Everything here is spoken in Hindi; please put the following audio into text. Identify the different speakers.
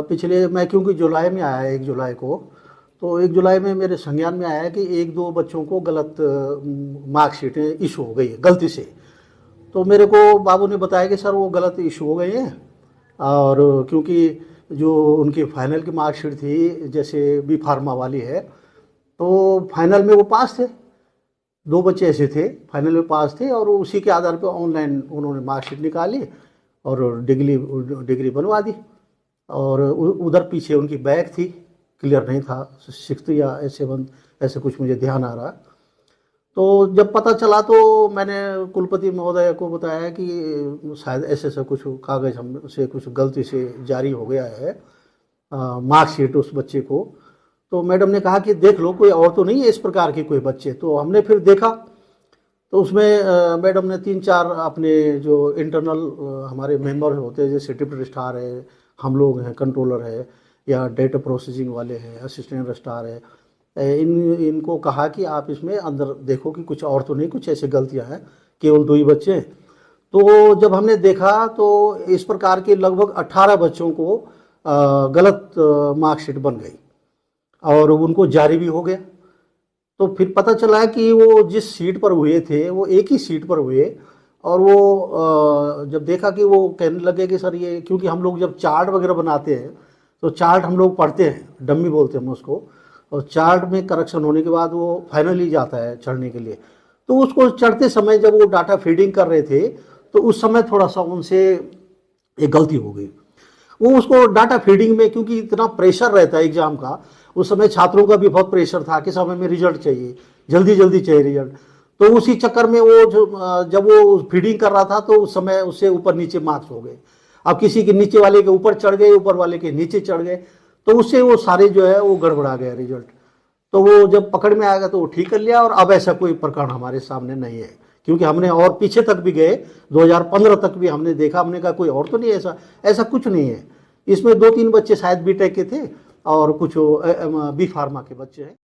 Speaker 1: पिछले मैं क्योंकि जुलाई में आया 1 जुलाई को, तो 1 जुलाई में मेरे संज्ञान में आया है कि 1-2 बच्चों को गलत मार्कशीटें इशू हो गई है गलती से। तो मेरे को बाबू ने बताया कि सर वो गलत इशू हो गई हैं, और क्योंकि जो उनकी फाइनल की मार्कशीट थी जैसे बी फार्मा वाली है, तो फाइनल में वो पास थे। 2 बच्चे ऐसे थे फाइनल में पास थे, और उसी के आधार पर ऑनलाइन उन्होंने मार्कशीट निकाली और डिग्री डिग्री बनवा दी। और उधर पीछे उनकी बैग थी, क्लियर नहीं था, 6th या 7th ऐसे कुछ मुझे ध्यान आ रहा। तो जब पता चला तो मैंने कुलपति महोदय को बताया कि शायद ऐसे ऐसा कुछ कागज़ हमसे कुछ गलती से जारी हो गया है, मार्कशीट उस बच्चे को। तो मैडम ने कहा कि देख लो कोई और तो नहीं है इस प्रकार के कोई बच्चे। तो हमने फिर देखा तो उसमें मैडम ने 3-4 अपने जो इंटरनल हमारे मेंबर होते हैं, जैसे डिप्टी रजिस्ट्रार है, हम लोग हैं, कंट्रोलर है, या डेटा प्रोसेसिंग वाले हैं, असिस्टेंट रजिस्ट्रार है, इनको कहा कि आप इसमें अंदर देखो कि कुछ और तो नहीं, कुछ ऐसे गलतियां हैं, केवल 2 ही बच्चे हैं। तो जब हमने देखा तो इस प्रकार के लगभग 18 बच्चों को गलत मार्कशीट बन गई और उनको जारी भी हो गया। तो फिर पता चला कि वो जिस सीट पर हुए थे वो एक ही सीट पर हुए, और वो जब देखा कि वो कहने लगे कि सर ये, क्योंकि हम लोग जब चार्ट वगैरह बनाते हैं तो चार्ट हम लोग पढ़ते हैं, डम्मी बोलते हैं हम उसको, और चार्ट में करेक्शन होने के बाद वो फाइनली जाता है चढ़ने के लिए। तो उसको चढ़ते समय जब वो डाटा फीडिंग कर रहे थे तो उस समय थोड़ा सा उनसे एक गलती हो गई। वो उसको डाटा फीडिंग में, क्योंकि इतना प्रेशर रहता है एग्जाम का, उस समय छात्रों का भी बहुत प्रेशर था कि समय में रिजल्ट चाहिए, जल्दी जल्दी चाहिए रिजल्ट। तो उसी चक्कर में वो जब वो फीडिंग कर रहा था तो उस समय उससे ऊपर नीचे मार्क्स हो गए। अब किसी के नीचे वाले के ऊपर चढ़ गए, ऊपर वाले के नीचे चढ़ गए, तो उससे वो सारे जो है वो गड़बड़ा गया रिजल्ट। तो वो जब पकड़ में आएगा तो वो ठीक कर लिया, और अब ऐसा कोई प्रकरण हमारे सामने नहीं है, क्योंकि हमने और पीछे तक भी गए, 2015 तक भी हमने देखा, हमने कहा कोई और तो नहीं, ऐसा ऐसा कुछ नहीं है। इसमें 2-3 बच्चे शायद बीटेक के थे और कुछ बी फार्मा के बच्चे हैं।